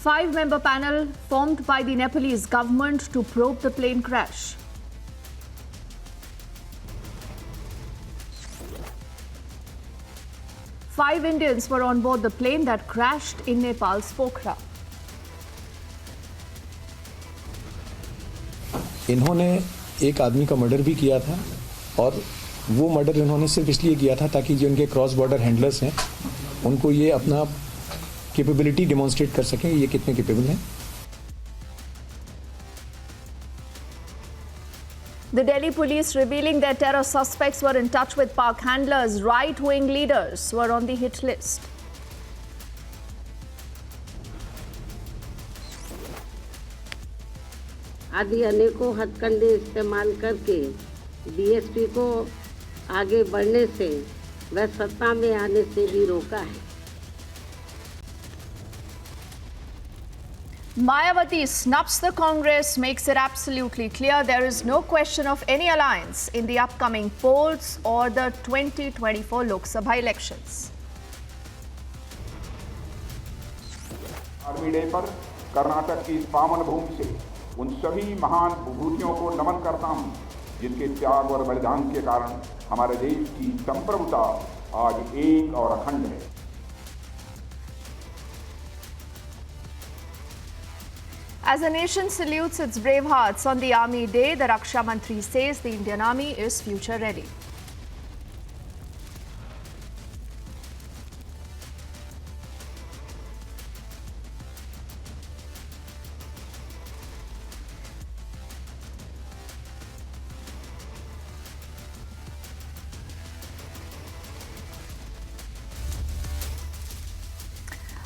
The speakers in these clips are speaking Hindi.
5-member panel formed by the Nepalese government to probe the plane crash. Five Indians were on board the plane that crashed in Nepal's Pokhara. इन्होंने एक आदमी का मर्डर भी किया था और वो मर्डर इन्होंने सिर्फ इसलिए किया था ताकि जो उनके क्रॉस बॉर्डर हैंडलर्स हैं उनको ये अपना कैपेबिलिटी डेमोन्स्ट्रेट कर सकें ये कितने कैपेबल हैं. The Delhi police revealing that terror suspects were in touch with park handlers. Right-wing leaders were on the hit list. आदि अनेकों हथकंडे इस्तेमाल करके बीएसपी को आगे बढ़ने से व सत्ता में आने से भी रोका है. Mayawati snubs the Congress, makes it absolutely clear there is no question of any alliance in the upcoming polls or the 2024 Lok Sabha elections. Army day पर कर्नाटक की इस पावन भूमि से उन सभी महान विभूतियों को नमन करता हूं जिनके त्याग और बलिदान के कारण हमारे देश की संप्रभुता आज एक और अखंड है. As the nation salutes its brave hearts on the Army Day, the Raksha Mantri says the Indian Army is future ready.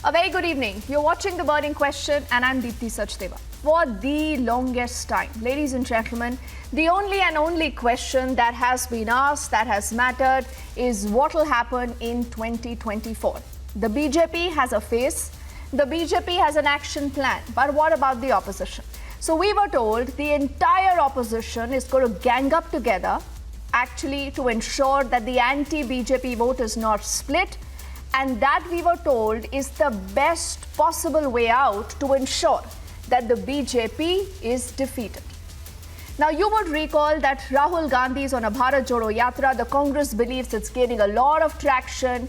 A very good evening. You're watching The Burning Question and I'm Deepthi Sachdeva. For the longest time, ladies and gentlemen, the only question that has been asked, that has mattered, is what will happen in 2024. The BJP has a face, the BJP has an action plan, but what about the opposition? So we were told the entire opposition is going to gang up together actually to ensure that the anti-BJP vote is not split, and that we were told is the best possible way out to ensure that the BJP is defeated. Now, you would recall that Rahul Gandhi is on a Bharat Jodo Yatra. The Congress believes it's gaining a lot of traction.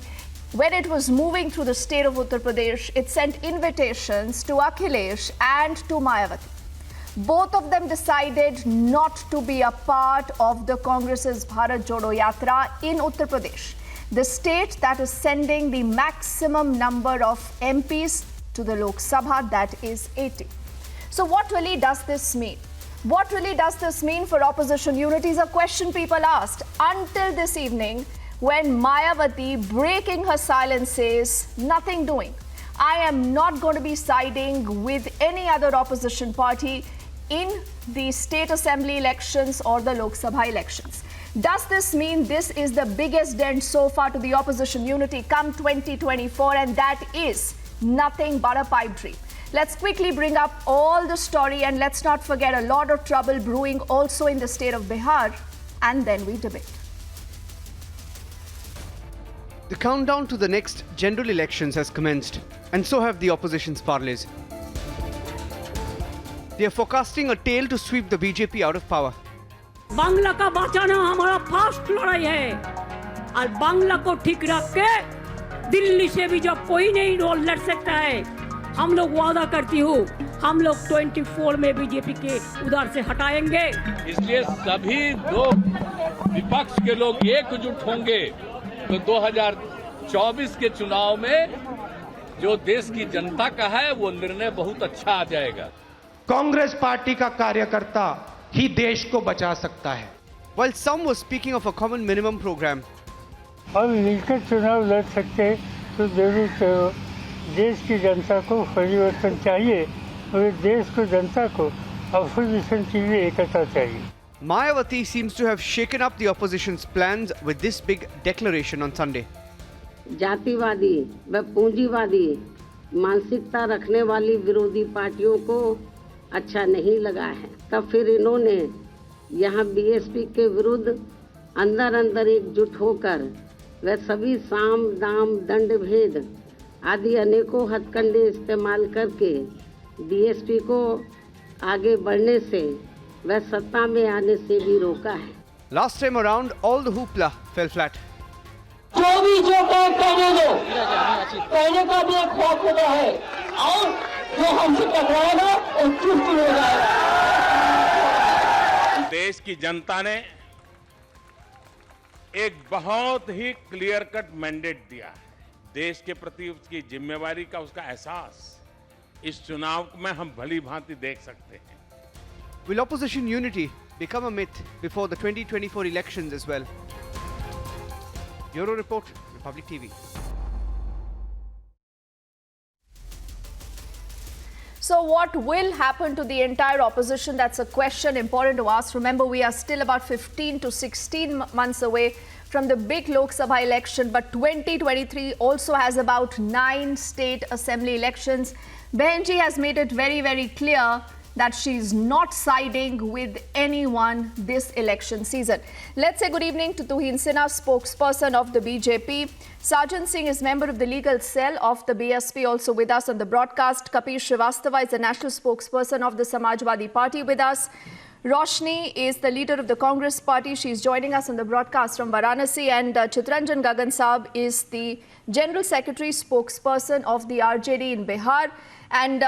When it was moving through the state of Uttar Pradesh, it sent invitations to Akhilesh and to Mayawati. Both of them decided not to be a part of the Congress's Bharat Jodo Yatra in Uttar Pradesh, the state that is sending the maximum number of MPs to the Lok Sabha, that is 80. So what really does this mean? What really does this mean for opposition unity is a question people asked until this evening when Mayawati, breaking her silence, says nothing doing. I am not going to be siding with any other opposition party in the state assembly elections or the Lok Sabha elections. Does this mean this is the biggest dent so far to the opposition unity come 2024, and that is nothing but a pipe dream? Let's quickly bring up all the story, and let's not forget a lot of trouble brewing also in the state of Bihar, and then we debate. The countdown to the next general elections has commenced, and so have the opposition's parleys. They are forecasting a tale to sweep the BJP out of power. Bangla का बचाना हमारा फास्ट लड़ाई है और बांग्ला को ठीक रख के दिल्ली से भी जब कोई नहीं लड़ सकता है, हम लोग वादा करती हूँ हम लोग 24 में बीजेपी के उधर से हटाएंगे. इसलिए सभी दो विपक्ष के लोग एकजुट होंगे तो 2024 के चुनाव में जो देश की जनता का है वो निर्णय बहुत अच्छा आ जाएगा. कांग्रेस पार्टी का कार्यकर्ता ही देश को बचा सकता है. While some were speaking of a common minimum program, हम मिलकर चुनाव लड़ सकते तो जरूर देश की जनता को परिवर्तन चाहिए और देश को जनता को अपोजिशन के लिए एकता चाहिए. Mayawati seems to have shaken up the opposition's plans with this big declaration on Sunday. जातिवादी व पूंजीवादी मानसिकता रखने वाली विरोधी पार्टियों को अच्छा नहीं लगा है, तब फिर इन्होंने यहाँ बीएसपी के विरुद्ध अंदर अंदर एकजुट होकर व सभी साम दाम दंड भेद आदि अनेकों हथकंडे इस्तेमाल करके बीएसपी को आगे बढ़ने से व सत्ता में आने से भी रोका है। Last time around, all the hoopla fell flat. जो भी जो कहने दो, कहने का भी एक खौफ होता है और जो हमसे टकराएगा वो चुप हो जाएगा। देश की जनता ने एक बहुत ही क्लियर कट मैंडेट दिया है। देश के प्रति उसकी जिम्मेवारी का उसका एहसास इस चुनाव में हम भली भांति देख सकते हैं। Will opposition unity become a myth before the 2024 elections as well? Bureau Report, Republic TV. So what will happen to the entire opposition? That's a question important to ask. Remember, we are still about 15 to 16 months away from the big Lok Sabha election, but 2023 also has about 9 state assembly elections. Behenji has made it very, very clear that she's not siding with anyone this election season. Let's say good evening to Tuhin Sinha, spokesperson of the BJP. Sarjan Singh is member of the legal cell of the BSP, also with us on the broadcast. Kapil Srivastava is the national spokesperson of the Samajwadi Party with us. Roshni is the leader of the Congress Party. She's joining us on the broadcast from Varanasi. And Chitranjan Gagan Saab is the general secretary spokesperson of the RJD in Bihar. And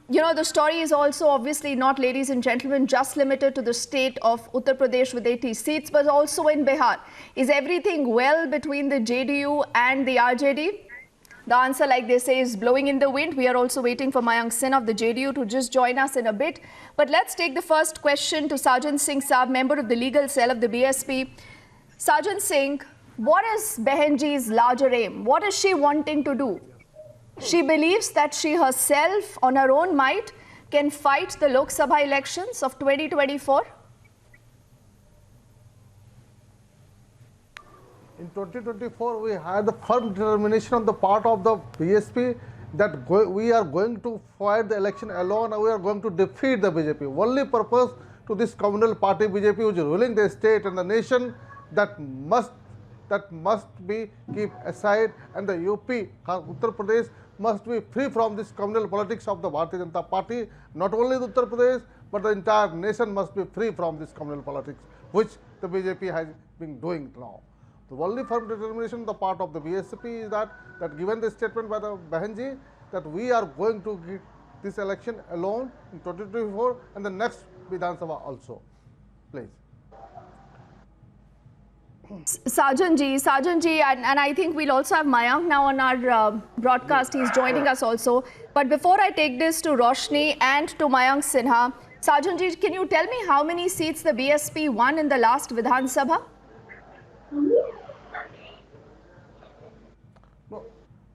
you know, the story is also obviously not, ladies and gentlemen, just limited to the state of Uttar Pradesh with 80 seats, but also in Bihar. Is everything well between the JDU and the RJD? The answer, like they say, is blowing in the wind. We are also waiting for Mayank Sinha of the JDU to just join us in a bit. But let's take the first question to Sarjan Singh Saab, member of the legal cell of the BSP. Sarjan Singh, what is Behenji's larger aim? What is she wanting to do? She believes that she herself, on her own might, can fight the Lok Sabha elections of 2024. In 2024, we had the firm determination on the part of the BSP that we are going to fight the election alone and we are going to defeat the BJP. Only purpose to this communal party BJP, which is ruling the state and the nation, that must be keep aside, and the UP, Uttar Pradesh, must be free from this communal politics of the Bharatiya Janata Party. Not only the Uttar Pradesh, but the entire nation must be free from this communal politics, which the BJP has been doing now. The only firm determination on the part of the BSP is that given the statement by the Behenji, that we are going to get this election alone in 2024 and the next Vidhan Sabha also. Please. Sarjan ji, and I think we'll also have Mayank now on our broadcast. He's joining us also. But before I take this to Roshni and to Mayank Sinha, Sarjan ji, can you tell me how many seats the BSP won in the last Vidhan Sabha? No,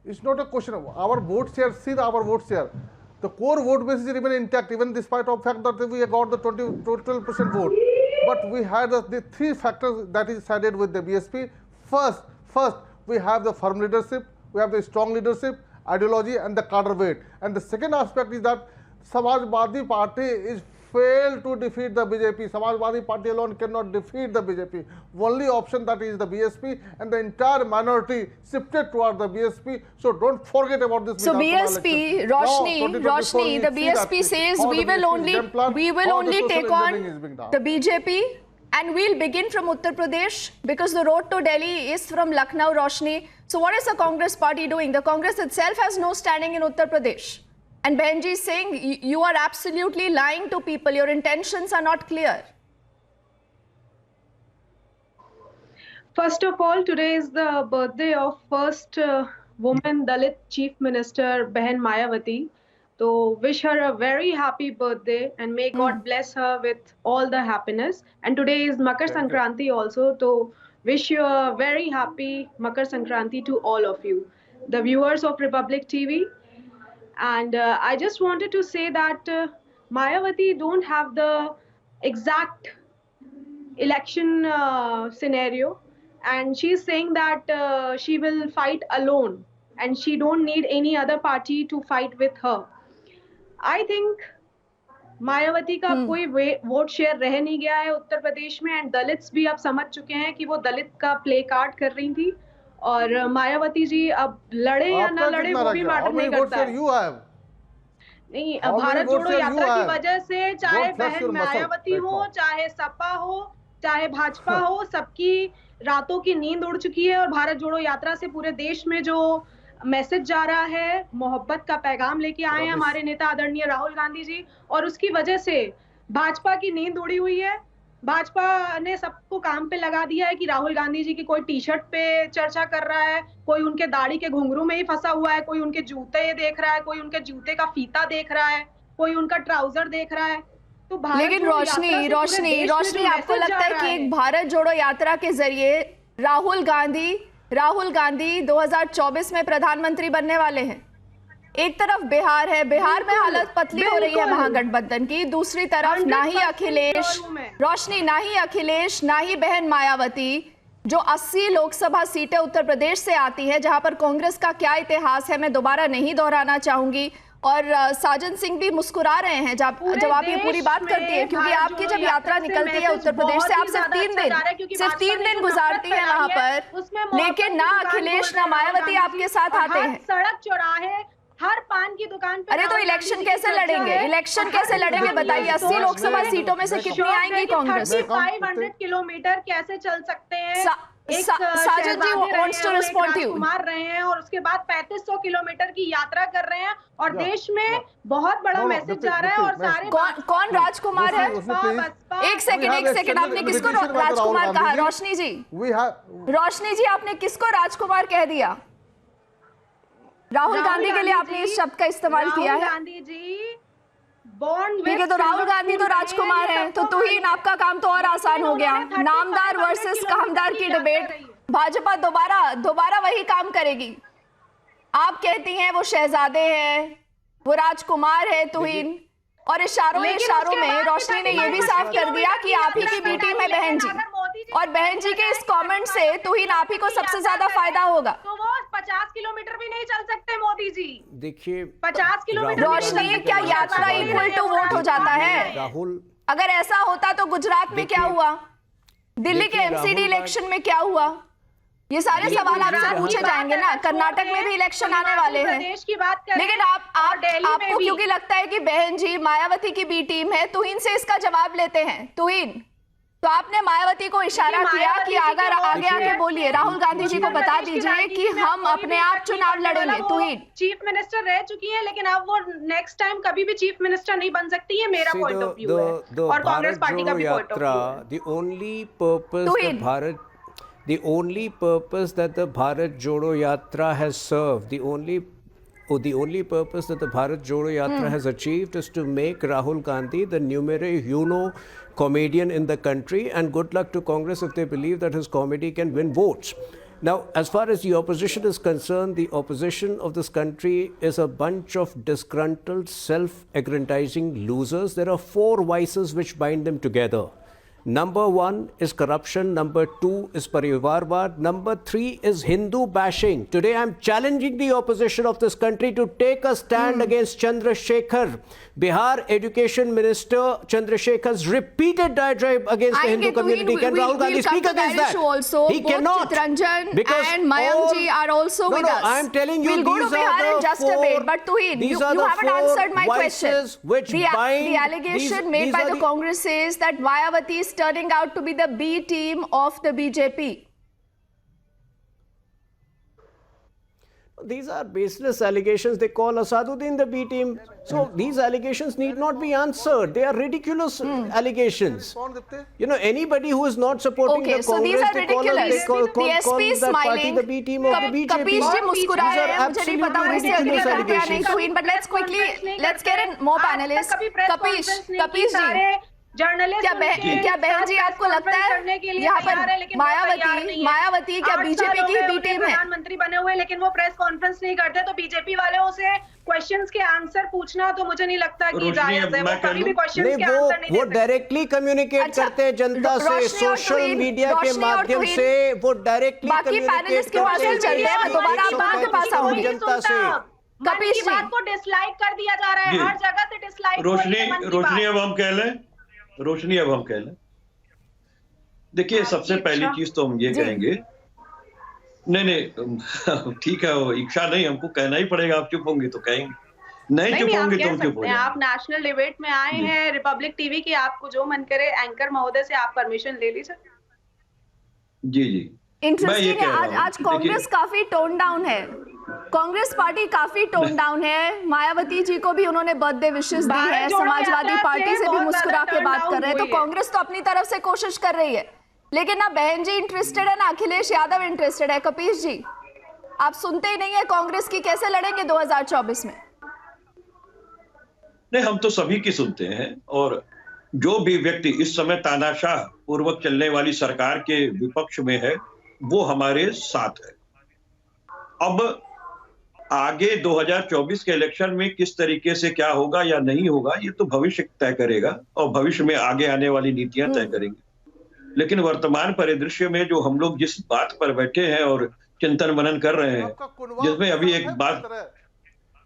it's not a question of our vote share. See our vote share. The core vote base is remain intact, even despite of fact that we got the 12% vote. But we had the three factors that is sided with the BSP. First, we have the firm leadership, we have the strong leadership, ideology, and the cadre weight. And the second aspect is that Samajwadi Party is failed to defeat the BJP. Samajwadi Party alone cannot defeat the BJP. Only option that is the BSP, and the entire minority shifted toward the BSP. So don't forget about this. So BSP, Roshni, the BSP says we will only take on the BJP, and we'll begin from Uttar Pradesh because the road to Delhi is from Lucknow, Roshni. So what is the Congress party doing? The Congress itself has no standing in Uttar Pradesh. And Behenji is saying you are absolutely lying to people. Your intentions are not clear. First of all, today is the birthday of first woman Dalit Chief Minister Behen Mayawati. So wish her a very happy birthday and may God bless her with all the happiness. And today is Makar Sankranti also. So wish you a very happy Makar Sankranti to all of you. The viewers of Republic TV. And I just wanted to say that Mayawati don't have the exact election scenario, and she's saying that she will fight alone and she don't need any other party to fight with her. I think Mayawati का कोई वोट शेयर रह नहीं गया है उत्तर प्रदेश में, एंड दलित्स भी अब समझ चुके हैं कि वो दलित का प्ले कार्ड कर रही थी, और मायावती जी अब लड़े या ना लड़े वो भी मैटर नहीं करता है। नहीं, How many भारत votes जोड़ो have you यात्रा की had? वजह से चाहे Don't flex बहन your muscle मायावती right हो, now. चाहे सपा हो, चाहे भाजपा हो, सबकी रातों की नींद उड़ चुकी है। और भारत जोड़ो यात्रा से पूरे देश में जो मैसेज जा रहा है, मोहब्बत का पैगाम लेके आए हैं हमारे नेता आदरणीय राहुल गांधी जी, और उसकी वजह से भाजपा की नींद उड़ी हुई है। भाजपा ने सबको काम पे लगा दिया है कि राहुल गांधी जी की कोई टी शर्ट पे चर्चा कर रहा है, कोई उनके दाढ़ी के घुंघरू में ही फंसा हुआ है, कोई उनके जूते देख रहा है, कोई उनके जूते का फीता देख रहा है, कोई उनका ट्राउजर देख रहा है। तो भारत लेकिन जोड़ो रोशनी यात्रा से पूरे रोशनी देश में रोशनी जो आपको मैसेज लगता जा है रहा कि एक भारत जोड़ो यात्रा के जरिए राहुल गांधी 2024 में प्रधानमंत्री बनने वाले हैं? एक तरफ बिहार है, बिहार में हालत पतली हो रही है महागठबंधन की, दूसरी तरफ ना ही अखिलेश, रोशनी ना ही अखिलेश, ना ही बहन मायावती, जो 80 लोकसभा सीटें उत्तर प्रदेश से आती है, जहां पर कांग्रेस का क्या इतिहास है मैं दोबारा नहीं दोहराना चाहूंगी। और साजन सिंह भी मुस्कुरा रहे हैं जब आप ये पूरी बात करती है, क्योंकि आपकी जब यात्रा निकलती है उत्तर प्रदेश से, आप सिर्फ 3 दिन गुजारती हैं वहां पर, लेकिन ना अखिलेश ना मायावती आपके साथ आते हैं। सड़क चौराहे, हर पान की दुकान पे। अरे तो इलेक्शन कैसे लड़ेंगे? इलेक्शन कैसे लड़ेंगे बताइए? 80 लोकसभा सीटों में से कितनी आएंगी कांग्रेस? 500 किलोमीटर कैसे चल सकते हैं? साजन जी wants to respond to you. मार रहे हैं और उसके बाद 3500 किलोमीटर की यात्रा कर रहे हैं और देश में बहुत बड़ा मैसेज जा रहा है। और सारे कौन राजकुमार है? एक सेकंड, आपने किसको राजकुमार कहा? रोशनी जी आपने किसको राजकुमार कह दिया? राहुल गांधी के लिए आपने इस शब्द का इस्तेमाल किया है। गांधी जी ठीक है, तो राहुल गांधी तो राजकुमार है, तो तुहीन आपका काम तो और आसान हो गया। नामदार वर्सेस कामदार की डिबेट, भाजपा दोबारा वही काम करेगी। आप कहती हैं वो शहजादे हैं, वो राजकुमार है तुहीन, और इशारों में रोशनी ने ये भी साफ कर दिया कि आप ही की बी टीम है बहन जी, और बहन जी के इस कमेंट से तुहीन आप ही को सबसे ज्यादा फायदा होगा। तो वो 50 किलोमीटर भी नहीं चल सकते मोदी जी। देखिए 50 किलोमीटर रोशनी, क्या यात्रा इक्वल टू वोट हो जाता है? राहुल, अगर ऐसा होता तो गुजरात में क्या हुआ, दिल्ली के एमसीडी इलेक्शन में क्या हुआ, ये सारे सवाल आपसे पूछे जाएंगे ना। कर्नाटक में भी इलेक्शन आने वाले हैं, लेकिन आपको क्योंकि लगता है कि बहन जी मायावती की बी टीम है, तुहीन से इसका जवाब लेते हैं। तुहीन, तो आपने मायावती को इशारा किया कि अगर आगे आके बोलिए, राहुल गांधी जी को बता दीजिए कि हम अपने आप चुनाव लड़ेंगे। तुहीन चीफ मिनिस्टर रह चुकी है, लेकिन अब वो नेक्स्ट टाइम कभी भी चीफ मिनिस्टर नहीं बन सकती है, मेरा पॉइंट ऑफ व्यू है और कांग्रेस पार्टी का भी पॉइंट ऑफ व्यू है। The only purpose that the Bharat Jodo Yatra has served, the only purpose that the Bharat Jodo Yatra has achieved is to make Rahul Gandhi the numero comedian in the country, and good luck to Congress if they believe that his comedy can win votes. Now, as far as the opposition is concerned, the opposition of this country is a bunch of disgruntled, self-aggrandizing losers. There are 4 vices which bind them together. Number 1 is corruption, number 2 is Parivarvad, number 3 is Hindu bashing. Today I am challenging the opposition of this country to take a stand against Chandrasekhar. Bihar Education Minister Chandrasekhar's repeated diatribe against the Hindu community. Can Rahul Gandhi speak against that? Also, he cannot. Chittaranjan Because and Mayank ji are also with us. I am telling you, we'll go to Bihar in just a bit. But Tuhin, you haven't answered my question. The allegation made by the Congress is that Mayawati is turning out to be the B team of the BJP. These are baseless allegations. They call Asaduddin the B team. So these allegations need not be answered. They are ridiculous allegations. You know, anybody who is not supporting the Congress, so these are ridiculous. The SP is smiling. The B team of the BJP. Kapish ji मुस्कुरा रहे हैं, मुझे नहीं पता वो इससे agree करते हैं नहीं Tuhin, but let's get in more panelists. Kapish ji, क्या बहन जी आपको लगता है यहाँ पर मायावती क्या बीजेपी की बी टीम है? प्रधानमंत्री बने हुए लेकिन वो प्रेस कॉन्फ्रेंस नहीं करते, तो बीजेपी वाले से क्वेश्चंस के आंसर पूछना तो मुझे नहीं लगता कि जायज है। वो कभी भी क्वेश्चंस के आंसर नहीं देते। वो डायरेक्टली कम्युनिकेट करते हैं जनता से, सोशल मीडिया के माध्यम से वो डायरेक्टली बाकी पैनलिस्ट के पास चलते हैं, मैं दोबारा आपके पास आऊंगी जनता से। कपिश जी बात को डिसलाइक कर दिया जा रहा है, हर जगह से डिसलाइक। रोशनी अब हम कह लें, देखिए सबसे पहली चीज तो हम ये कहेंगे, नहीं ठीक है, वो इच्छा नहीं, हमको कहना ही पड़ेगा, आप चुप होंगे तो कहेंगे। नहीं चुप आप होंगे कह तुम चुप हो सकते हैं, जाओ। आप नेशनल डिबेट में आए हैं रिपब्लिक टीवी की, आपको जो मन करे एंकर महोदय से आप परमिशन ले लीजिए। जी जी मैं ये इंटरेस्टिंग है। कह रहा आज हूँ आज कि कांग्रेस देखिए, काफी टोन डाउन है, कांग्रेस पार्टी काफी टोन डाउन है। मायावती जी को भी उन्होंने बर्थडे विशेस दी भारत है, जोड़ो समाजवादी यात्रा पार्टी से भी बहुत मुस्कुरा ज्यादा के बात turn कर रहे हैं। down तो हुई है। कांग्रेस तो अपनी तरफ से कोशिश कर रही है, लेकिन ना बहन जी इंटरेस्टेड है ना अखिलेश यादव इंटरेस्टेड है। कपीश जी, आप सुनते ही नहीं है कांग्रेस की, कैसे लड़ेंगे 2024 में? नहीं हम तो सभी की सुनते हैं, और जो भी व्यक्ति इस समय तानाशाह पूर्वक चलने वाली सरकार के विपक्ष में है वो हमारे साथ है। अब आगे 2024 के इलेक्शन में किस तरीके से क्या होगा या नहीं होगा ये तो भविष्य तय करेगा, और भविष्य में आगे आने वाली नीतियां तय करेंगी। लेकिन वर्तमान परिदृश्य में जो हम लोग जिस बात पर बैठे हैं और चिंतन मनन कर रहे हैं, जिसमें अभी एक बात,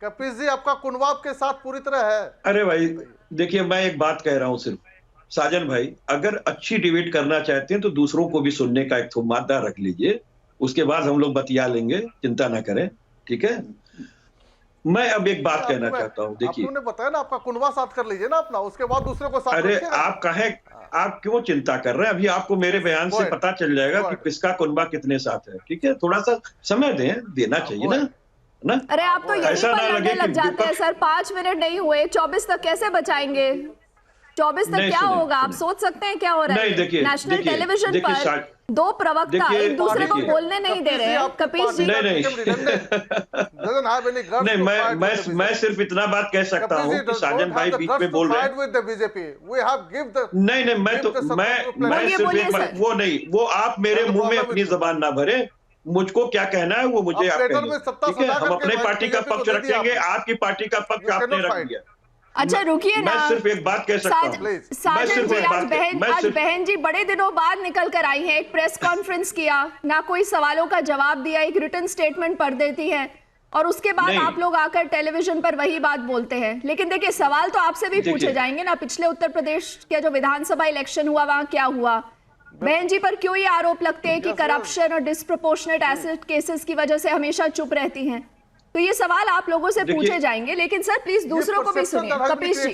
कपिल जी आपका कुनवाब के साथ पूरी तरह है। अरे भाई देखिए मैं एक बात कह रहा हूं सिर्फ, साजन भाई अगर अच्छी डिबेट करना चाहते हैं तो दूसरों को भी सुनने का एक तो मादा रख लीजिए, उसके बाद हम लोग बतिया लेंगे, चिंता ना करें, ठीक है। मैं अब एक बात कहना चाहता हूं, देखिए आपने बताया ना आपका कुनवा साथ कर लीजिए ना अपना, उसके बाद दूसरे को साथ अरे रखिए ना। आप कहें, आप क्यों चिंता कर रहे हैं? अभी आपको मेरे बयान से पता चल जाएगा कि किसका कुनबा कितने साथ है, ठीक है। थोड़ा सा समय देना चाहिए ना। अरे आप तो यहीं ऐसा पर ना लड़ने लगे लग कि जाते हैं सर। 5 मिनट नहीं हुए, 24 तक कैसे बचाएंगे? 24 तक नहीं, क्या सुनिए, होगा? आप सोच सकते हैं क्या हो रहा है? नहीं, देखिए, नेशनल देखिए, टेलीविजन देखिए, पर दो प्रवक्ता एक दूसरे को बोलने नहीं दे रहे हैं। कपीश जी, नहीं मैं सिर्फ इतना बात कह सकता हूँ कि साजन भाई बीच में बोल रहे हैं। नहीं मैं सिर्फ एक बात, वो नहीं, वो आप मेरे मुंह में अपनी जबान ना भरे, मुझको क्या कहना है वो मुझे आप कहिए, ठीक है। हम अपने पार्टी का पक्ष रखेंगे, आपकी पार्टी का पक्ष आपने रख दिया। अच्छा रुकिए ना, मैं सिर्फ एक बात कह सकता हूँ, साजन जी आज बहन जी बड़े दिनों बाद निकल कर आई हैं, एक प्रेस कॉन्फ्रेंस किया, ना कोई सवालों का जवाब दिया, एक रिटन स्टेटमेंट पढ़ देती है और उसके बाद आप लोग आकर टेलीविजन पर वही बात बोलते हैं। लेकिन देखिए सवाल तो आपसे भी पूछे जाएंगे ना, पिछले उत्तर प्रदेश के जो विधानसभा इलेक्शन हुआ वहां क्या हुआ? बहन जी पर क्यों ये आरोप लगते हैं कि करप्शन और डिस्प्रोपोर्शनेट एसेट केसेस की वजह से हमेशा चुप रहती हैं? तो ये सवाल आप लोगों से पूछे जाएंगे, लेकिन सर प्लीज दूसरों को भी सुनिए। कपीश जी,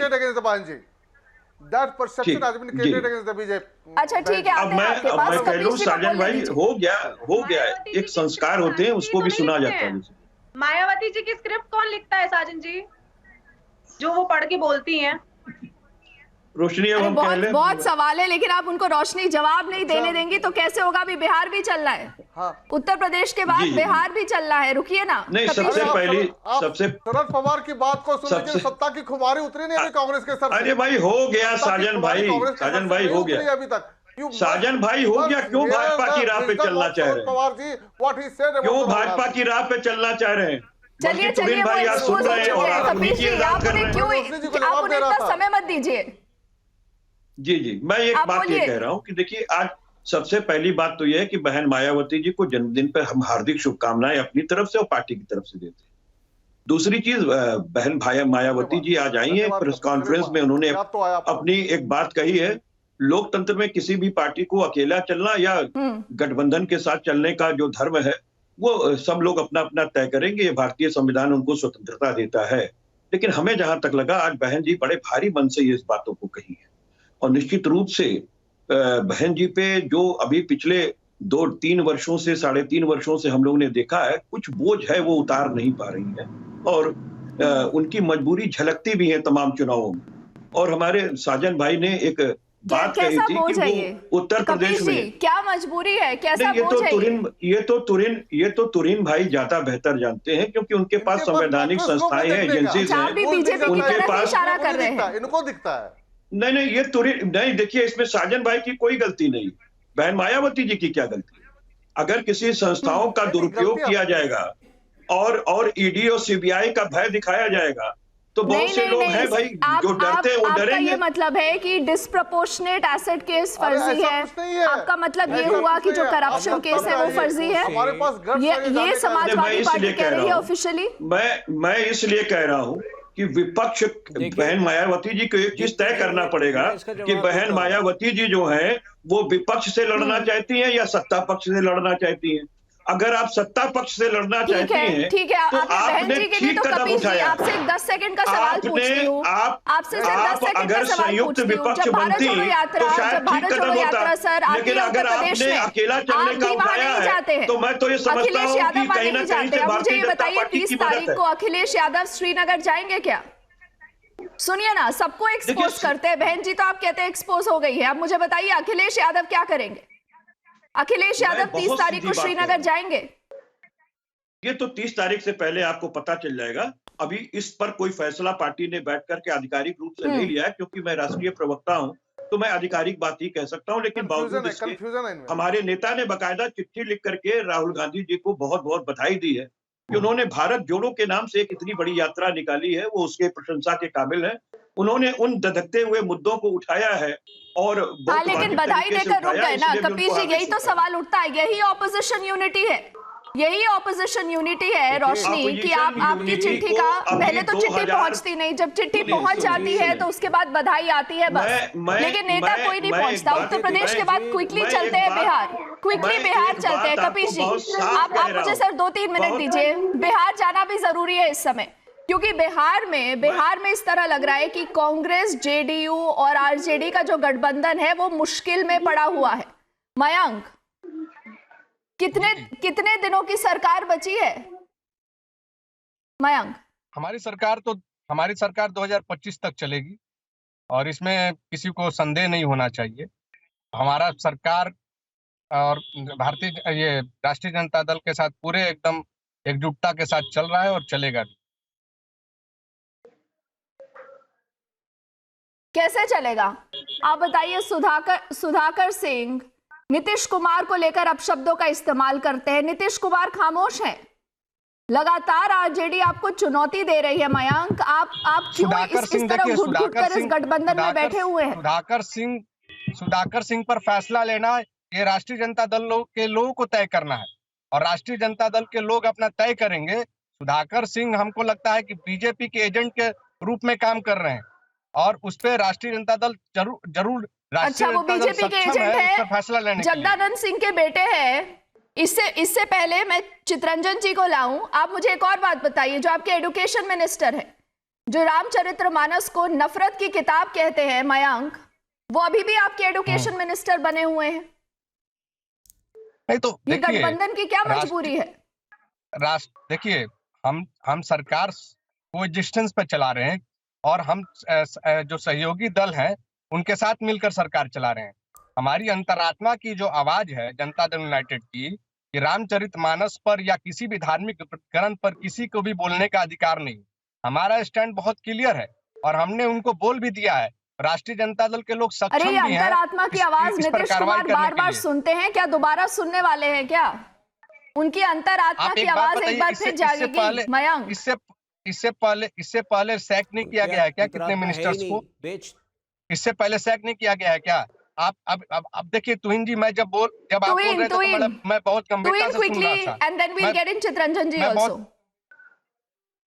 अच्छा ठीक है, अब मैं कह लूं साजन भाई, हो गया एक संस्कार होते हैं, उसको भी सुना जाता है। मायावती जी की स्क्रिप्ट कौन लिखता है साजन जी, जो वो पढ़ के बोलती हैं? रोशनी, अब हम कह लें, बहुत सवाल है, लेकिन आप उनको रोशनी जवाब नहीं देने देंगी तो कैसे होगा? अभी बिहार भी चल रहा है, उत्तर प्रदेश के बाद बिहार भी चल रहा है। रुकिए ना, नहीं सबसे पहली शरद पवार की बात को सुन लीजिए, सत्ता की खुमारी उतरी नहीं अभी कांग्रेस के सर। अरे भाई हो गया साजन भाई हो गया अभी तक। साजन भाई हो गया। क्यों भाजपा की राह पे चलना चाह रहे हैं? क्यों भाजपा की राह पे चलना चाह रहे हैं? चलिए चलिए, भाई आप सुन रहे हैं और आप कपीश जी आप उन्हें क्यों, आप उन्हें इतना समय मत दीजिए। जी मैं एक बात ये कह रहा हूं कि देखिए आज सबसे पहली बात तो यह है कि बहन मायावती जी को जन्मदिन पर हम हार्दिक शुभकामनाएं अपनी तरफ से और पार्टी की तरफ से देते हैं। दूसरी चीज, बहन मायावती जी आज आई हैं, प्रेस कॉन्फ्रेंस में उन्होंने अपनी एक बात कही है, लोकतंत्र में किसी भी पार्टी को अकेला चलना या गठबंधन के साथ चलने का जो धर्म है वो सब लोग अपना अपना तय करेंगे, ये भारतीय संविधान उनको स्वतंत्रता देता है। लेकिन हमें जहां तक लगा आज बहन जी बड़े भारी मन से ये इस बातों को कही है, और निश्चित रूप से बहन जी पे जो अभी पिछले 2-3 वर्षों से 3.5 वर्षों से हम लोगों ने देखा है, कुछ बोझ है वो उतार नहीं पा रही है, और उनकी मजबूरी झलकती भी है तमाम चुनावों में। और हमारे साजन भाई ने एक बात कही थी कि वो उत्तर प्रदेश में क्या मजबूरी है, कैसा बोझ है? ये तो तुरीन भाई ज्यादा बेहतर जानते हैं, क्योंकि उनके पास संवैधानिक संस्थाएं हैं, एजेंसीज हैं, उनके पास इशारा कर रहे हैं, इनको दिखता है। नहीं ये तुरीन नहीं, देखिए इसमें साजन भाई की कोई गलती नहीं, बहन मायावती जी की क्या गलती है? अगर किसी संस्थाओं का दुरुपयोग किया जाएगा और ईडी और सीबीआई का भय दिखाया जाएगा तो बहुत से लोग हैं भाई जो डरते हैं, वो डरेंगे। ये मतलब है कि डिस्प्रोपोर्शनेट एसेट केस फर्जी है, आपका मतलब ये हुआ कि जो करप्शन केस है वो फर्जी है? ये समाजवादी पार्टी कह रही है ऑफिशियली। मैं इसलिए कह रहा हूँ कि विपक्ष बहन मायावती जी को एक चीज तय करना पड़ेगा कि बहन मायावती जी जो है वो विपक्ष से लड़ना चाहती हैं या सत्ता पक्ष से लड़ना चाहती हैं। अगर आप सत्ता पक्ष से लड़ना चाहती हैं, ठीक है, तो आपने ठीक कदम उठाया। आपसे एक 10 सेकंड का सवाल पूछती हूँ। आपसे सिर्फ 10 सेकंड अगर का सवाल संयुक्त पूछती हूँ। विपक्ष जब भारत बनती जोड़ो यात्रा, तो शायद ठीक कदम होता, सर, लेकिन अगर आपने अकेला चलने का उठाया है तो मैं तो ये समझता हूँ कि कहीं ना कहीं से भारतीय जनता पार्टी की 30 तारीख को अखिलेश यादव श्रीनगर जाएंगे क्या? सुनिए ना, सबको एक्सपोज करते हैं। बहन जी तो आप कहते हैं एक्सपोज हो गई है, अब मुझे बताइए अखिलेश यादव क्या करेंगे? अखिलेश यादव 30 तारीख को श्रीनगर जाएंगे? ये तो 30 तारीख से पहले आपको पता चल जाएगा। अभी इस पर कोई फैसला पार्टी ने बैठ करके आधिकारिक रूप से नहीं लिया है, क्योंकि मैं राष्ट्रीय प्रवक्ता हूं, तो मैं आधिकारिक बात ही कह सकता हूं। लेकिन बावजूद इसके हमारे नेता ने बाकायदा चिट्ठी लिख करके राहुल गांधी जी को बहुत बहुत बधाई दी है कि उन्होंने भारत जोड़ो के नाम से एक इतनी बड़ी यात्रा निकाली है, वो उसके प्रशंसा के काबिल है। उन्होंने उन धधकते हुए मुद्दों को उठाया है और लेकिन बधाई देकर रुक गए ना कपिल जी, यही तो सवाल उठता है। यही ऑपोजिशन यूनिटी है, यही ऑपोजिशन यूनिटी है रोशनी, कि आपकी चिट्ठी का पहले तो चिट्ठी पहुंचती नहीं, जब चिट्ठी पहुंच जाती है तो उसके बाद बधाई आती है बस। लेकिन नेता कोई नहीं पहुंचता। उत्तर प्रदेश के बाद क्विकली चलते हैं बिहार, क्विकली बिहार चलते हैं। कपिल जी आप मुझे सर 2-3 मिनट दीजिए। बिहार जाना भी जरूरी है इस समय, क्योंकि बिहार में इस तरह लग रहा है कि कांग्रेस, जेडीयू और आरजेडी का जो गठबंधन है वो मुश्किल में पड़ा हुआ है। मयंक, कितने दिनों की सरकार बची है मयंक? हमारी सरकार 2025 तक चलेगी और इसमें किसी को संदेह नहीं होना चाहिए। हमारा सरकार और राष्ट्रीय जनता दल के साथ पूरे एकदम एकजुटता के साथ चल रहा है और चलेगा भी। कैसे चलेगा आप बताइए? सुधाकर सिंह नीतीश कुमार को लेकर अपशब्दों का इस्तेमाल करते हैं। नीतीश कुमार खामोश हैं, लगातार आरजेडी आपको चुनौती दे रही है। मयंक, आप क्यों इस तरह घुट-घुट कर इस गठबंधन में बैठे हुए हैं? सुधाकर सिंह पर फैसला लेना ये राष्ट्रीय जनता दल के लोगों को तय करना है और राष्ट्रीय जनता दल के लोग अपना तय करेंगे। सुधाकर सिंह हमको लगता है कि बीजेपी के एजेंट के रूप में काम कर रहे हैं और उस पर राष्ट्रीय जनता दल जरूर अच्छा, वो बीजेपी के एजेंट है, जगदानंद सिंह के बेटे हैं। इससे पहले मैं चितरंजन जी को लाऊं, आप मुझे एक और बात बताइए। जो आपके एजुकेशन मिनिस्टर हैं, जो रामचरितमानस को नफरत की किताब कहते हैं, मयंक, वो अभी भी आपके एजुकेशन मिनिस्टर बने हुए हैं। नहीं तो ये गठबंधन की क्या मजबूरी है? देखिए, हम सरकार को एग्जिस्टेंस पे चला रहे हैं और हम जो सहयोगी दल हैं उनके साथ मिलकर सरकार चला रहे हैं। हमारी अंतरात्मा की जो आवाज है जनता दल यूनाइटेड की, कि रामचरितमानस पर या किसी भी धार्मिक ग्रंथ पर किसी को भी बोलने का अधिकार नहीं। हमारा स्टैंड बहुत क्लियर है और हमने उनको बोल भी दिया है। राष्ट्रीय जनता दल के लोग सक्षम भी हैं। अरे अंतरात्मा की आवाज नीतीश कुमार बार-बार सुनते हैं, क्या दोबारा सुनने वाले हैं क्या? उनकी अंतरात्मा की आवाज एक बार फिर जागेगी मयंक? इससे पहले सैक नहीं किया गया है क्या कितने मिनिस्टर्स को? इससे पहले सैक नहीं किया गया है क्या? आप अब देखिए तुहिन जी, मैं जब आप बोल रहे थे तो मैं बहुत गंभीरता से सुन रहा था। And then we will get in Chittaranjan ji also.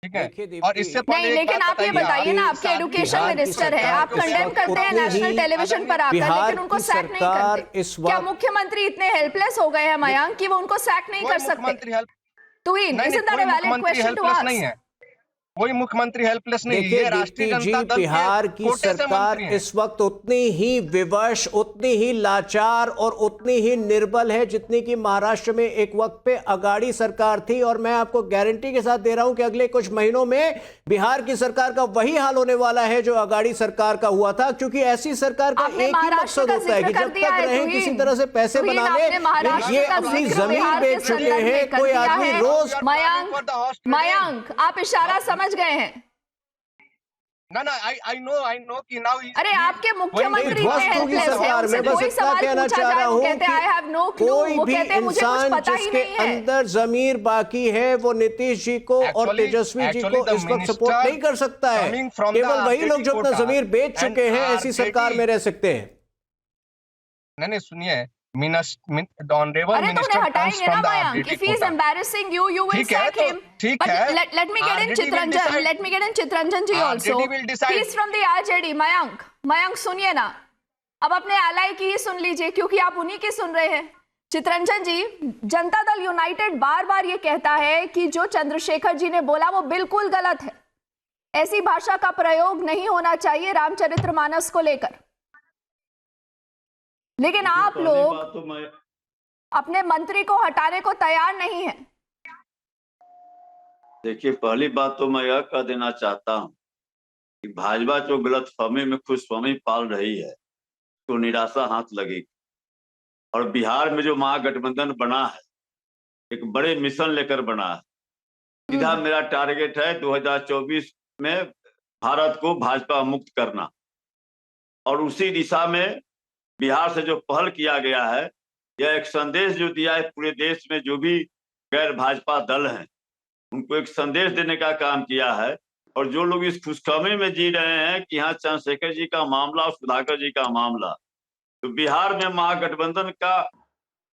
ठीक है, और इससे पहले नहीं, लेकिन आप ये बताइए ना, आपके एजुकेशन मिनिस्टर है, आप कंडेम करते हैं नेशनल टेलीविजन पर आकर, लेकिन उनको सैक नहीं करते। क्या मुख्यमंत्री इतने हेल्पलेस हो गए हैं मयंक कि वो उनको सैक नहीं कर सकते? Tuhin, isn't that a valid question to ask? कोई मुख्यमंत्री हेल्पलेस नहीं है। राष्ट्रीय जनता दल बिहार की सरकार इस वक्त उतनी ही विवश, उतनी ही लाचार और उतनी ही निर्बल है जितनी कि महाराष्ट्र में एक वक्त पे अगाड़ी सरकार थी। और मैं आपको गारंटी के साथ दे रहा हूं कि अगले कुछ महीनों में बिहार की सरकार का वही हाल होने वाला है जो अगाड़ी सरकार का हुआ था, क्योंकि ऐसी सरकार का एक ही मकसद होता है कि जब तक रहे किसी तरह से पैसे बना ले। ये अपनी जमीन बेच चुके हैं। कोई आदमी रोज मयंक, आप इशारा समझ गए हैं? I know कि now अरे आपके मुख्यमंत्री कोई सवाल पूछा जाए वो कहते हैं I have no clue, वो कहते हैं मुझे कुछ पता ही नहीं है। अंदर जमीर बाकी है वो नीतीश जी को और तेजस्वी जी को इस वक्त सपोर्ट नहीं कर सकता है। केवल वही लोग जो अपना जमीर बेच चुके हैं ऐसी सरकार में रह सकते हैं। नहीं, सुनिए, honorable अरे तो minister हटाएंगे ना Mayank, if he is embarrassing you will sack him. But let me get in Chitranjan ji also. He is from the RJD. Mayank सुनिए ना, अब अपने एलाय की ही सुन लीजिए, क्योंकि आप उन्हीं की सुन रहे हैं। चितरंजन जी, जनता दल यूनाइटेड बार बार ये कहता है कि जो चंद्रशेखर जी ने बोला वो बिल्कुल गलत है, ऐसी भाषा का प्रयोग नहीं होना चाहिए रामचरितमानस को लेकर, लेकिन आप लोग अपने मंत्री को हटाने को तैयार नहीं है। देखिए, पहली बात तो मैं यह कह देना चाहता हूं कि भाजपा जो गलतफहमी में खुशफहमी पाल रही है तो निराशा हाथ लगेगी। और बिहार में जो महागठबंधन बना है एक बड़े मिशन लेकर बना है। सीधा मेरा टारगेट है 2024 में भारत को भाजपा मुक्त करना, और उसी दिशा में बिहार से जो पहल किया गया है, यह एक संदेश जो दिया है पूरे देश में जो भी गैर भाजपा दल हैं उनको एक संदेश देने का काम किया है। और जो लोग इस खुशखबरी में जी रहे हैं कि यहाँ चंद्रशेखर जी का मामला और सुधाकर जी का मामला, तो बिहार में महागठबंधन का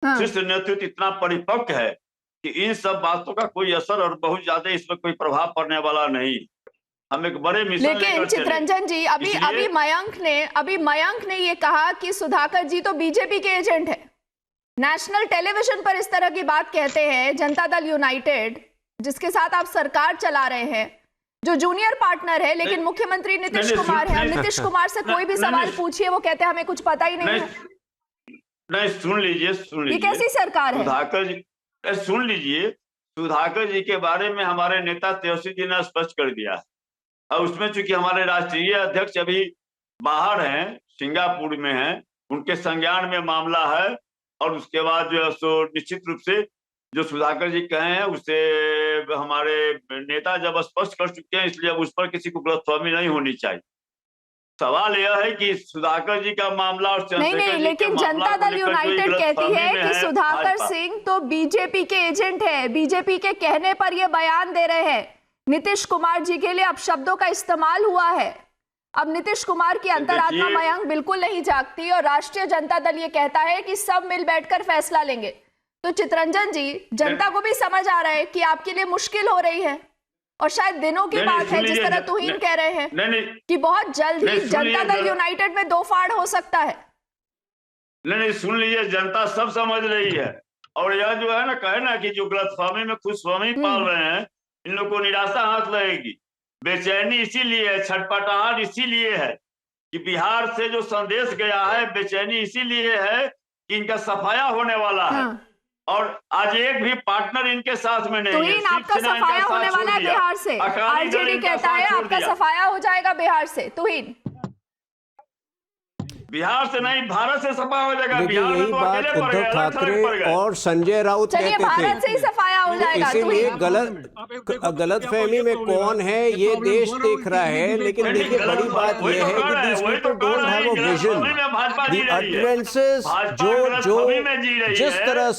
शीर्ष नेतृत्व इतना परिपक्व है कि इन सब बातों का कोई असर और बहुत ज्यादा इसमें कोई प्रभाव पड़ने वाला नहीं। हम एक बड़े मिशन लेकिन चितरंजन जी, अभी मयंक ने ये कहा कि सुधाकर जी तो बीजेपी के एजेंट है। नेशनल टेलीविजन पर इस तरह की बात कहते हैं जनता दल यूनाइटेड, जिसके साथ आप सरकार चला रहे हैं, जो जूनियर पार्टनर है, लेकिन मुख्यमंत्री नीतीश कुमार है। नीतीश कुमार से कोई भी सवाल पूछिए वो कहते हैं हमें कुछ पता ही नहीं है। नहीं, सुन लीजिए ये कैसी सरकार है? सुधाकर जी, सुन लीजिए, सुधाकर जी के बारे में हमारे नेता तेजस्वी जी ने स्पष्ट कर दिया है। और उसमें चूंकि हमारे राष्ट्रीय अध्यक्ष अभी बाहर हैं, सिंगापुर में हैं, उनके संज्ञान में मामला है। और उसके बाद जो है सो निश्चित रूप से जो सुधाकर जी कहे हैं उसे हमारे नेता जब स्पष्ट कर चुके हैं, इसलिए अब उस पर किसी को गलतफहमी नहीं होनी चाहिए। सवाल यह है कि सुधाकर जी का मामला और नहीं, लेकिन जनता दल यूनाइटेड कहती है कि सुधाकर सिंह तो बीजेपी के एजेंट है, बीजेपी के कहने पर ये बयान दे रहे हैं। नीतीश कुमार जी के लिए अपशब्दों का इस्तेमाल हुआ है। अब नीतीश कुमार की अंतरात्मा मयंक बिल्कुल नहीं जागती और राष्ट्रीय जनता दल ये कहता है कि सब मिल बैठकर फैसला लेंगे। तो चितरंजन जी, जनता को भी समझ आ रहा है कि आपके लिए मुश्किल हो रही है, और शायद दिनों की बात है, जिस तरह तुहीन कह रहे हैं कि बहुत जल्द ही जनता दल यूनाइटेड में दो फाड़ हो सकता है। नहीं, सुन लीजिए, जनता सब समझ रही है। और यह जो है ना, कहे ना कि जो गलतफहमी में खुशफहमी पाल रहे हैं, इन लोगों को निराशा हाथ लगेगी। बेचैनी इसीलिए है, छटपटाहट इसीलिए है कि बिहार से जो संदेश गया है, बेचैनी इसीलिए है कि इनका सफाया होने वाला है। और आज एक भी पार्टनर इनके साथ में नहीं है। आपका सफाया होने वाला है बिहार से। आरजेडी कहता है आपका सफाया हो जाएगा बिहार से। तुहीन, बिहार से नहीं, भारत से सफा हो जाएगा। देखिए, यही बात उद्धव ठाकरे और संजय राउत कहते थे। भारत से ही सफाया हो जाएगा। इसीलिए गलतफहमी में कौन है ये देश देख रहा है। लेकिन देखिए, बड़ी बात यह है कि these people don't have a vision. The utterances जो जिस तरह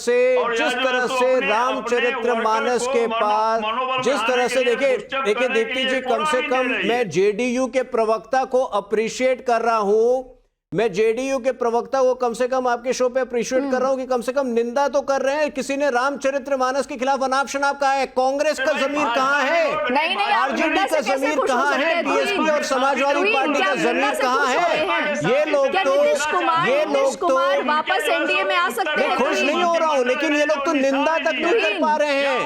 से रामचरितमानस के पास, जिस तरह से देखिए दीप्ति जी, कम से कम मैं जेडीयू के प्रवक्ता को अप्रिशिएट कर रहा हूं। मैं जेडीयू के प्रवक्ता को कम से कम आपके शो पे अप्रिशिएट कर रहा हूं कि कम से कम निंदा तो कर रहे हैं। किसी ने रामचरितमानस के खिलाफ अनाप शनाप कहा है। कांग्रेस का जमीर कहां है? आरजेडी का जमीर कहां है? बीएसपी और समाजवादी पार्टी का जमीर कहां है? ये लोग तो वापस एनडीए में आ सकते हैं। खुश नहीं हो रहा हूं, लेकिन ये लोग तो निंदा तक नहीं कर पा रहे हैं।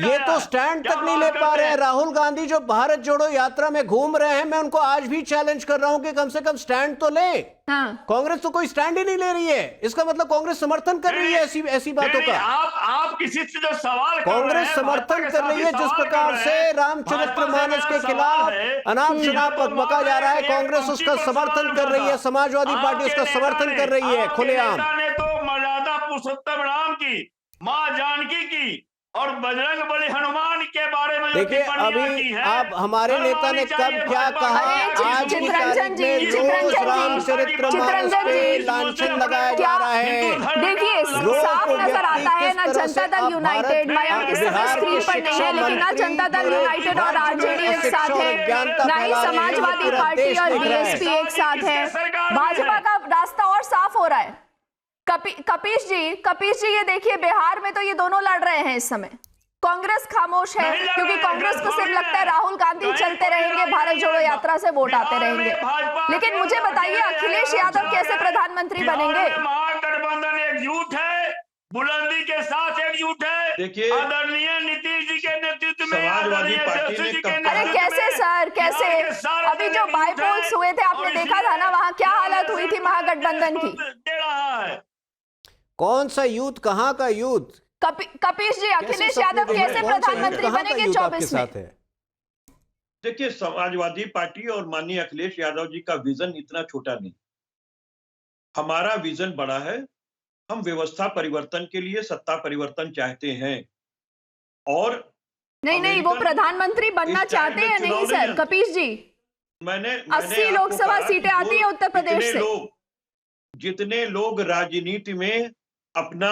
ये तो स्टैंड तक नहीं ले पा रहे हैं। राहुल गांधी जो भारत जोड़ो यात्रा में घूम रहे हैं, मैं उनको आज भी चैलेंज कर रहा हूं कि कम से कम स्टैंड तो ले। कांग्रेस तो कोई स्टैंड ही नहीं ले रही है। इसका मतलब कांग्रेस समर्थन कर रही है ऐसी बातों का। आप किसी से जो सवाल कांग्रेस समर्थन कर रही है जिस प्रकार से रामचरितमानस के खिलाफ अनाप शनाप बका जा रहा है, कांग्रेस उसका समर्थन कर रही है, समाजवादी पार्टी उसका समर्थन कर रही है खुलेआम। तो मर्यादा पुरुषोत्तम राम की, मां जानकी की और बजरंग बली हनुमान के बारे में देखिए, अभी आप हमारे नेता ने कब क्या कहा, आज की तारीख में रोज रामचरितमानस पे लांछन लगाया जा रहा है। देखिए, साफ नजर आता है ना जनता दल यूनाइटेड, मयंक इस समय स्क्रीन पर नहीं है, लेकिन ना जनता दल यूनाइटेड और आरजेडी एक साथ है, ना ही समाजवादी पार्टी और बीएसपी एक साथ है। भाजपा का रास्ता और साफ हो रहा है। कपीश जी, ये देखिए, बिहार में तो ये दोनों लड़ रहे हैं इस समय। कांग्रेस खामोश है क्योंकि कांग्रेस को सिर्फ लगता है राहुल गांधी चलते रहेंगे, भारत जोड़ो यात्रा से वोट आते रहेंगे। लेकिन मुझे बताइए, अखिलेश यादव कैसे प्रधानमंत्री बनेंगे? महागठबंधन एकजुट है बुलंदी के साथ एकजुट है। देखिए, आदरणीय नीतीश जी के नेतृत्व में, समाजवादी पार्टी ने अरे कैसे सर, कैसे? अभी जो बाईपोल्स हुए थे आपने देखा था ना, वहाँ क्या हालत हुई थी महागठबंधन की? दे रहा है। कौन सा यूथ, कहाँ का यूथ? कपीश जी, अखिलेश यादव कैसे प्रधानमंत्री बनेंगे 24 में? देखिए, समाजवादी पार्टी और माननीय अखिलेश यादव जी का विजन इतना छोटा नहीं, हमारा विजन बड़ा है। हम व्यवस्था परिवर्तन के लिए सत्ता परिवर्तन चाहते हैं और नहीं, वो प्रधानमंत्री बनना चाहते हैं नहीं सर कपीश जी। मैंने 80 लोकसभा सीटें आती है उत्तर प्रदेश से। जितने लोग राजनीति में अपना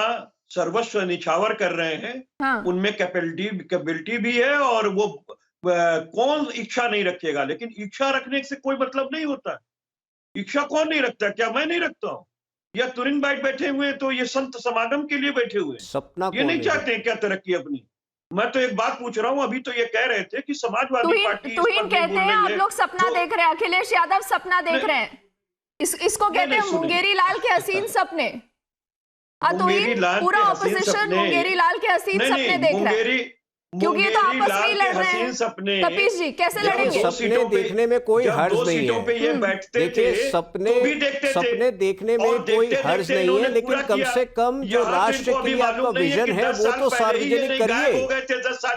सर्वस्व निछावर कर रहे हैं, हाँ। उनमें कैपेबिलिटी भी है और वो कौन इच्छा नहीं रखेगा, लेकिन इच्छा रखने से कोई मतलब नहीं होता। इच्छा कौन नहीं रखता? क्या मैं नहीं रखता हूँ? या तुरिन बैठे हुए तो ये संत समागम के लिए बैठे हुए सपना ये नहीं चाहते हैं क्या तरक्की अपनी? मैं तो एक बात पूछ रहा हूँ, अभी तो ये कह रहे थे कि समाजवादी पार्टी तुहिन कहते हैं आप लोग सपना देख रहे हैं, अखिलेश यादव सपना देख रहे हैं, इसको कहते हैं मुंगेरी लाल के हसीन सपने। पूरा ऑपोजिशन मुंगेरी लाल के हसीन सपने देख रहा है, क्योंकि ये तो आपस में लड़ रहे हैं। कपीश जी कैसे लड़ेंगे? सपने देखने में कोई हर्ज नहीं है। देखिए, सपने देखने में कोई हर्ज नहीं है, लेकिन कम से कम जो राष्ट्र के लिए आपका विजन है वो तो सार्वजनिक करिए।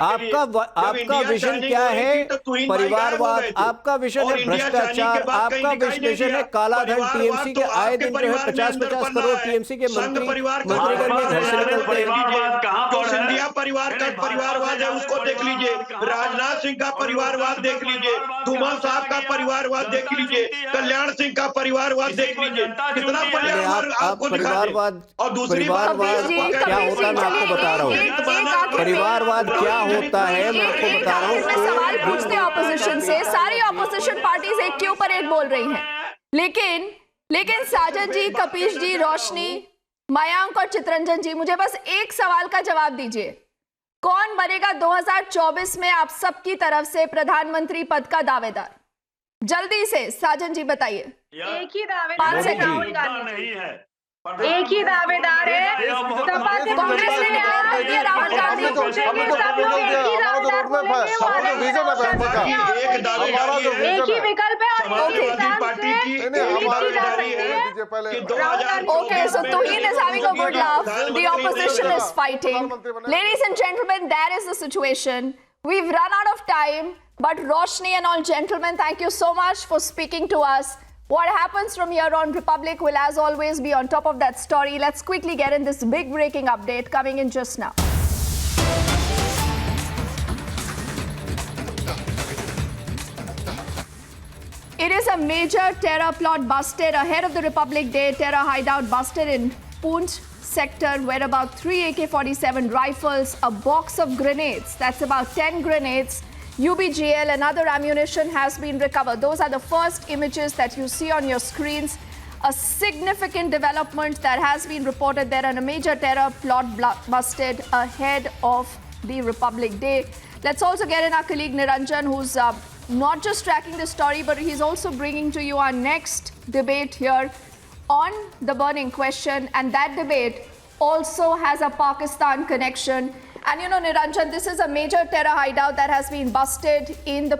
आपका विजन क्या है? परिवारवाद, आपका विजन है भ्रष्टाचार, आपका विजन है काला धन। टीएमसी के आए दिन जो है 50-50 करोड़ टीएमसी के मंत्रीगण में घर से निकलते हैं। सिंधिया परिवार का परिवारवाद है, उसको देख लीजिए। राजनाथ सिंह का परिवारवाद देख लीजिए, धूमल साहब का परिवारवाद देख लीजिए, कल्याण सिंह का परिवारवाद देख लीजिए। कितना परिवारवाद आपको परिवारवाद और दूसरी परिवारवाद क्या होता है मैं आपको बता रहा हूँ। परिवारवाद क्या होता है मैं आपको बता रहा हूँ। सवाल पूछते हैं ऑपोजिशन से, सारी ऑपोजिशन पार्टीज एक के ऊपर एक बोल रही हैं, लेकिन साजन जी, कपीश जी, रोशनी, मयांक और चितरंजन जी, मुझे बस एक सवाल का जवाब दीजिए। कौन बनेगा 2024 में आप सबकी तरफ से प्रधानमंत्री पद का दावेदार? जल्दी से साजन जी बताइए। एक ही दावेदार है, राहुल गांधी नहीं है। एक ही दावेदार है, सपा से कांग्रेस ने न्याय कर दिया। राहुल गांधी पूछेंगे, सब लोग एक ही दावेदार बोलेंगे, वो अलग एक ही विकल्प है और एक ही स्थान से जीती जा सकती है। Okay, so Tuhin is having a good laugh. The opposition is fighting. Ladies and gentlemen, that is the situation. We've run out of time, but Roshni and all gentlemen, thank you so much for speaking to us. What happens from here on, Republic will as always be on top of that story. Let's quickly get in this big breaking update coming in just now. It is a major terror plot busted ahead of the Republic Day. Terror hideout busted in Poonch sector, where about 3 AK-47 rifles, a box of grenades, that's about 10 grenades, UBGL and other ammunition has been recovered. Those are the first images that you see on your screens. A significant development that has been reported there, and a major terror plot busted ahead of the Republic Day. Let's also get in our colleague Niranjan, who's not just tracking the story, but he's also bringing to you our next debate here on the burning question, and that debate also has a Pakistan connection. And you know, Niranjan, this is a major terror hideout that has been busted in the